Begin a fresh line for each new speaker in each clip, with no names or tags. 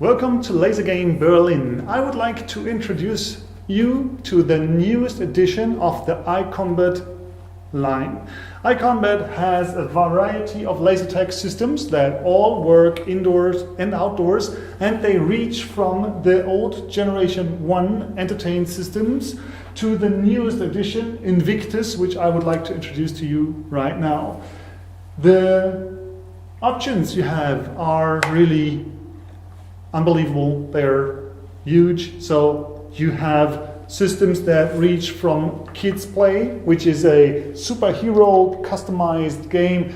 Welcome to Laser Game Berlin. I would like to introduce you to the newest edition of the iCombat line. iCombat has a variety of Lasertag systems that all work indoors and outdoors, and they reach from the old Generation 1 Entertain systems to the newest edition, Invictus, which I would like to introduce to you right now. The options you have are really unbelievable. They're huge. So you have systems that reach from Kids Play, which is a superhero customized game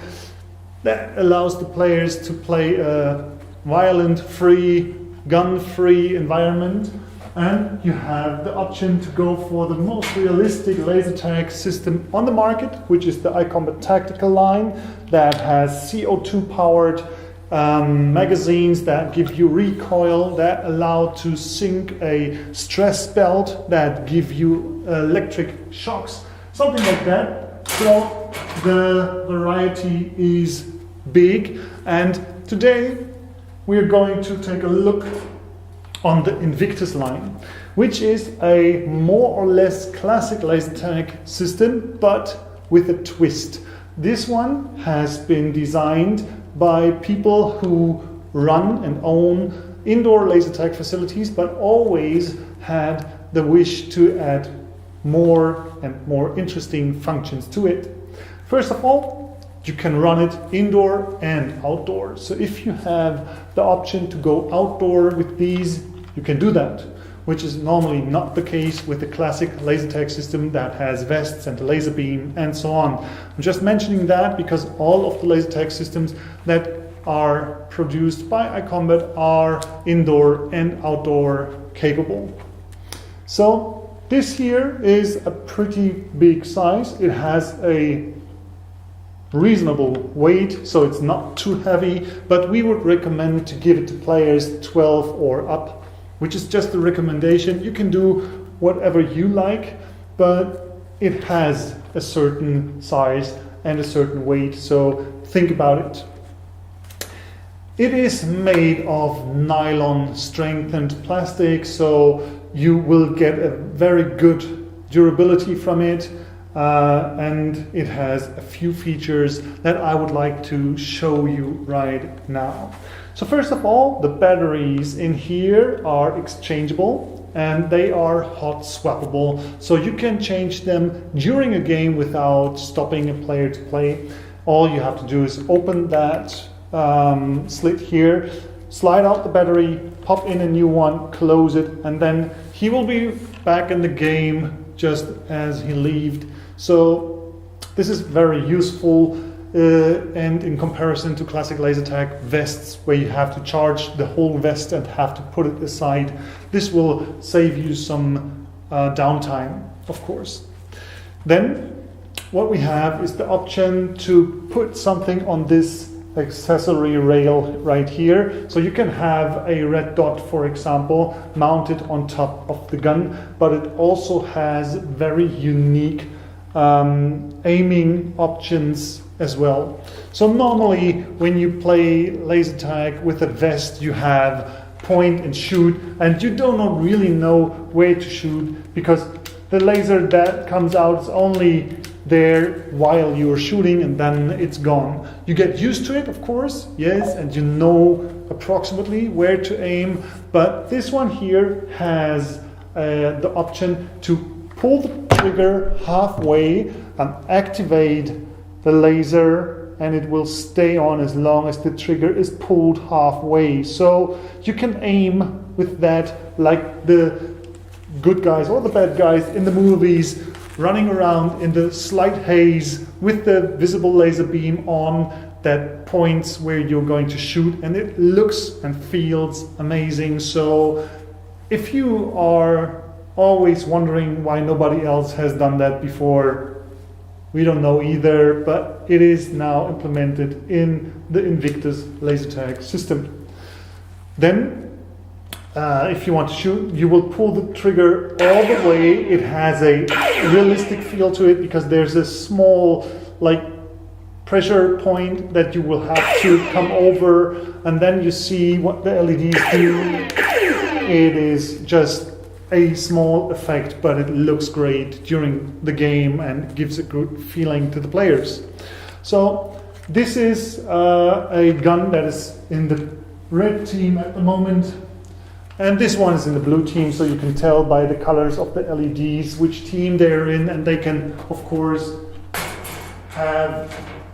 that allows the players to play a violent-free, gun-free environment. And you have the option to go for the most realistic Lasertag system on the market, which is the iCombat Tactical line that has CO2 powered magazines that give you recoil, that allow to sync a stress belt, that give you electric shocks, something like that. So the variety is big, and today we are going to take a look on the Invictus line, which is a more or less classic Lasertag system, but with a twist. This one has been designed by people who run and own indoor Lasertag facilities, but always had the wish to add more and more interesting functions to it. First of all, you can run it indoor and outdoor. So if you have the option to go outdoor with these, you can do that, which is normally not the case with the classic Lasertag system that has vests and laser beam and so on. I'm just mentioning that because all of the Lasertag systems that are produced by iCombat are indoor and outdoor capable. So this here is a pretty big size. It has a reasonable weight, so it's not too heavy, but we would recommend to give it to players 12 or up, which is just a recommendation. You can do whatever you like, but it has a certain size and a certain weight, so think about it. It is made of nylon strengthened plastic, so you will get a very good durability from it, and it has a few features that I would like to show you right now. So first of all, the batteries in here are exchangeable and they are hot swappable. So you can change them during a game without stopping a player to play. All you have to do is open that slit here, slide out the battery, pop in a new one, close it, and then he will be back in the game just as he left. So this is very useful. And in comparison to classic Lasertag vests, where you have to charge the whole vest and have to put it aside, this will save you some downtime, of course. Then what we have is the option to put something on this accessory rail right here. So you can have a red dot, for example, mounted on top of the gun, but it also has very unique aiming options as well. So normally when you play Lasertag with a vest, you have point and shoot, and you do not really know where to shoot because the laser that comes out is only there while you're shooting and then it's gone. You get used to it, of course, yes, and you know approximately where to aim, but this one here has the option to pull the trigger halfway and activate the laser, and it will stay on as long as the trigger is pulled halfway. So you can aim with that like the good guys or the bad guys in the movies, running around in the slight haze with the visible laser beam on that points where you're going to shoot, and it looks and feels amazing. So if you are always wondering why nobody else has done that before, we don't know either, but it is now implemented in the Invictus Lasertag system. Then, if you want to shoot, you will pull the trigger all the way. It has a realistic feel to it because there's a small, like, pressure point that you will have to come over, and then you see what the LEDs do. It is just a small effect, but it looks great during the game and gives a good feeling to the players. So this is a gun that is in the red team at the moment, and this one is in the blue team, so you can tell by the colors of the LEDs which team they're in, and they can of course have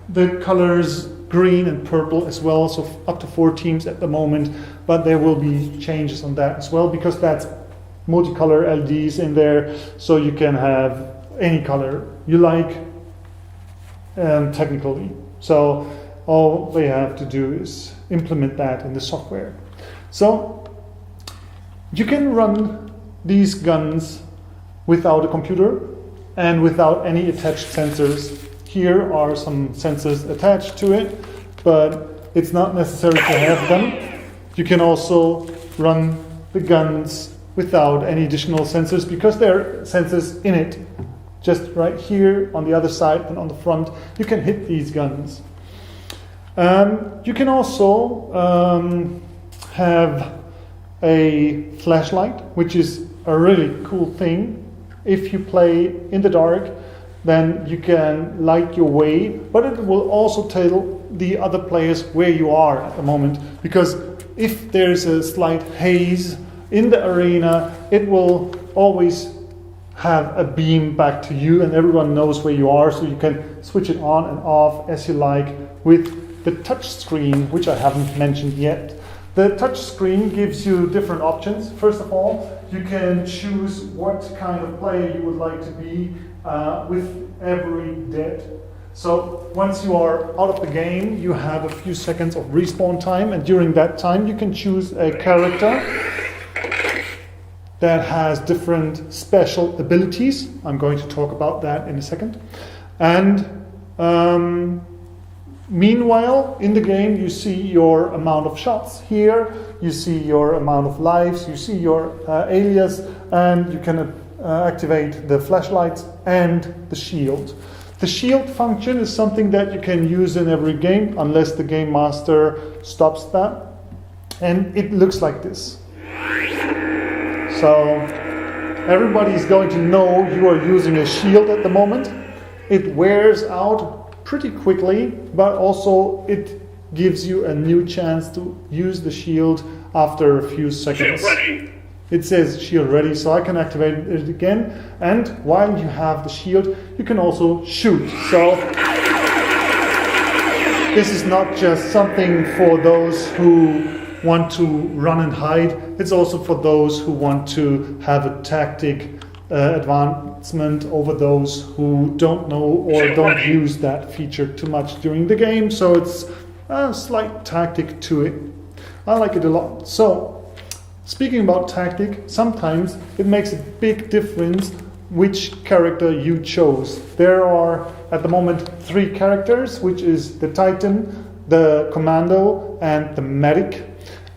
the colors green and purple as well, so up to 4 teams at the moment, but there will be changes on that as well, because that's multicolor LEDs in there, so you can have any color you like technically. So all they have to do is implement that in the software. So you can run these guns without a computer and without any attached sensors. Here are some sensors attached to it, but it's not necessary to have them. You can also run the guns without any additional sensors, because there are sensors in it. Just right here on the other side and on the front, you can hit these guns. You can also have a flashlight, which is a really cool thing. If you play in the dark, then you can light your way, but it will also tell the other players where you are at the moment, because if there's a slight haze in the arena, it will always have a beam back to you and everyone knows where you are, so you can switch it on and off as you like with the touch screen, which I haven't mentioned yet. The touch screen gives you different options. First of all, you can choose what kind of player you would like to be with every death. So once you are out of the game, you have a few seconds of respawn time, and during that time you can choose a character that has different special abilities. I'm going to talk about that in a second. And meanwhile, in the game, you see your amount of shots. Here, you see your amount of lives, you see your alias, and you can activate the flashlights and the shield. The shield function is something that you can use in every game, unless the game master stops that. And it looks like this. So everybody is going to know you are using a shield at the moment. It wears out pretty quickly, but also it gives you a new chance to use the shield after a few seconds.
Shield ready.
It says shield ready, so I can activate it again. And while you have the shield, you can also shoot. So this is not just something for those who want to run and hide. It's also for those who want to have a tactic advancement over those who don't know or don't use that feature too much during the game. So it's a slight tactic to it. I like it a lot. So speaking about tactic, sometimes it makes a big difference which character you chose. There are at the moment 3 characters, which is the Titan, the Commando, and the Medic.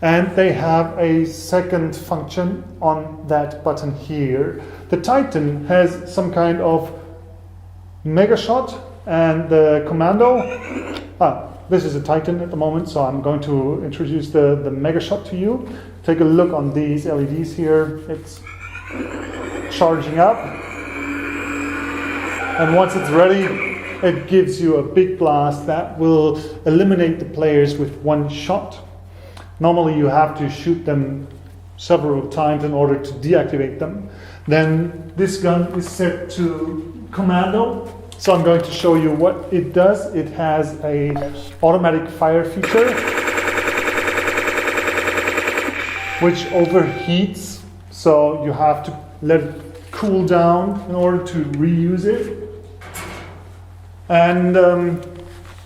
And they have a second function on that button here. The Titan has some kind of mega shot, and the Commando, this is a Titan at the moment, so I'm going to introduce the mega shot to you. Take a look on these LEDs here. It's charging up. And once it's ready, it gives you a big blast that will eliminate the players with one shot. Normally you have to shoot them several times in order to deactivate them. Then this gun is set to Commando. So I'm going to show you what it does. It has a automatic fire feature, which overheats. So you have to let it cool down in order to reuse it. And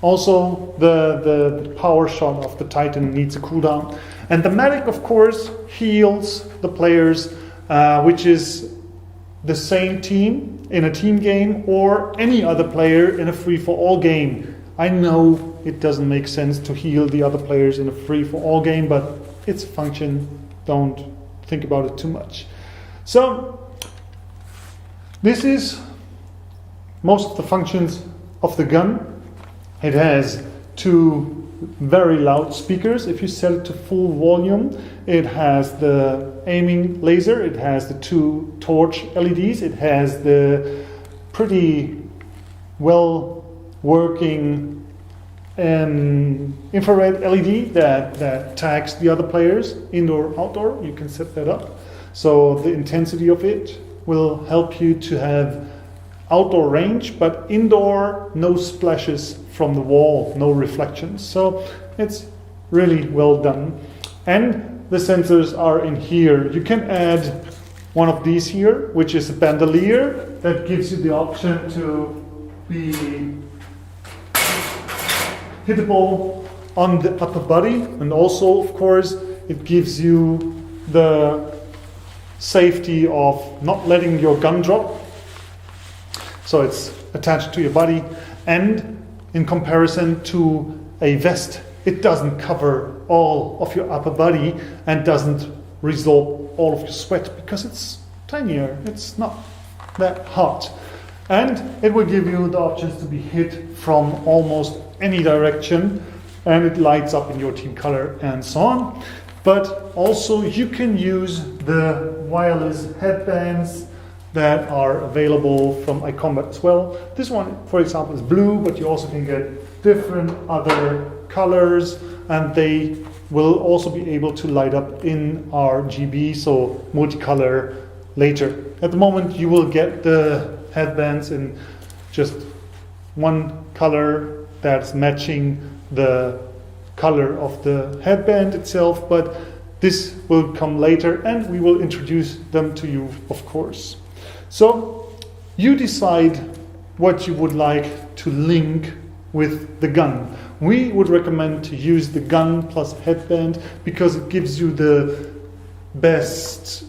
also the power shot of the Titan needs a cooldown. And the Medic, of course, heals the players, which is the same team in a team game or any other player in a free-for-all game. I know it doesn't make sense to heal the other players in a free-for-all game, but it's a function. Don't think about it too much. So this is most of the functions of the gun. It has two very loud speakers. If you set it to full volume, it has the aiming laser, it has the two torch LEDs, it has the pretty well working infrared LED that tags the other players, indoor, outdoor. You can set that up. So the intensity of it will help you to have outdoor range, but indoor, no splashes from the wall, no reflections. So it's really well done. And the sensors are in here. You can add one of these here, which is a bandolier that gives you the option to be hittable on the upper body, and also, of course, it gives you the safety of not letting your gun drop. So it's attached to your body, and in comparison to a vest, it doesn't cover all of your upper body and doesn't resolve all of your sweat because it's tinier, it's not that hot. And it will give you the options to be hit from almost any direction, and it lights up in your team color and so on. But also you can use the wireless headbands that are available from iCombat as well. This one, for example, is blue, but you also can get different other colors, and they will also be able to light up in RGB, so multicolor later. At the moment, you will get the headbands in just one color that's matching the color of the headband itself, but this will come later and we will introduce them to you, of course. So you decide what you would like to link with the gun. We would recommend to use the gun plus headband because it gives you the best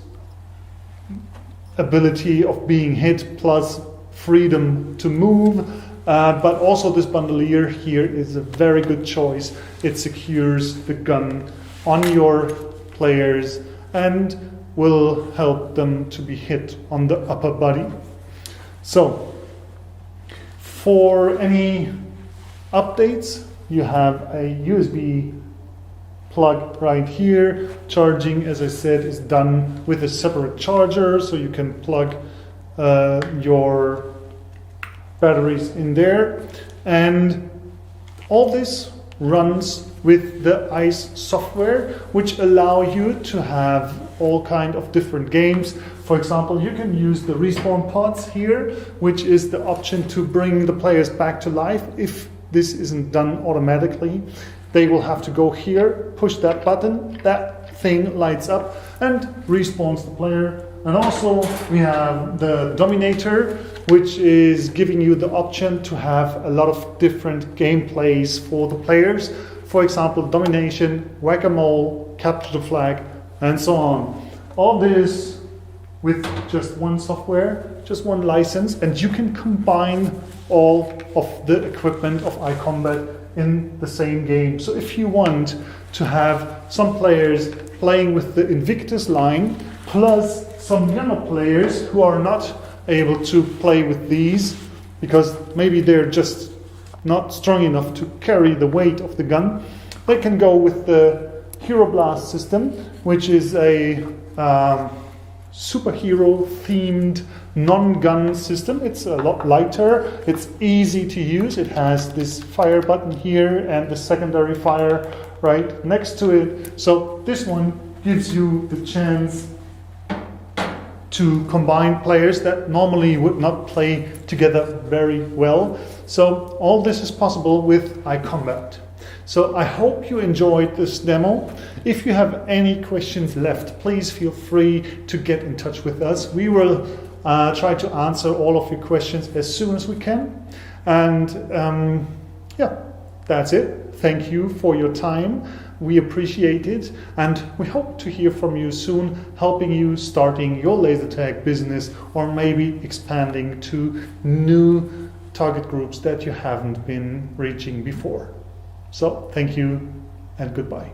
ability of being hit plus freedom to move. But also this bandolier here is a very good choice. It secures the gun on your players and will help them to be hit on the upper body. So for any updates, you have a USB plug right here. Charging, as I said, is done with a separate charger, so you can plug your batteries in there, and all this runs with the ICE software, which allow you to have all kind of different games. For example, you can use the respawn pods here, which is the option to bring the players back to life. If this isn't done automatically, they will have to go here, push that button, that thing lights up and respawns the player. And also we have the Dominator, which is giving you the option to have a lot of different gameplays for the players. For example, domination, whack-a-mole, capture the flag, and so on. All this with just one software, just one license, and you can combine all of the equipment of iCombat in the same game. So if you want to have some players playing with the Invictus line, plus some younger players who are not able to play with these because maybe they're just not strong enough to carry the weight of the gun, they can go with the Hero Blast system, which is a superhero themed non-gun system. It's a lot lighter, it's easy to use, it has this fire button here and the secondary fire right next to it. So this one gives you the chance to combine players that normally would not play together very well. So all this is possible with iCombat. So I hope you enjoyed this demo. If you have any questions left, please feel free to get in touch with us. We will try to answer all of your questions as soon as we can. And yeah, that's it. Thank you for your time. We appreciate it, and we hope to hear from you soon, helping you starting your Lasertag business or maybe expanding to new target groups that you haven't been reaching before. So thank you and goodbye.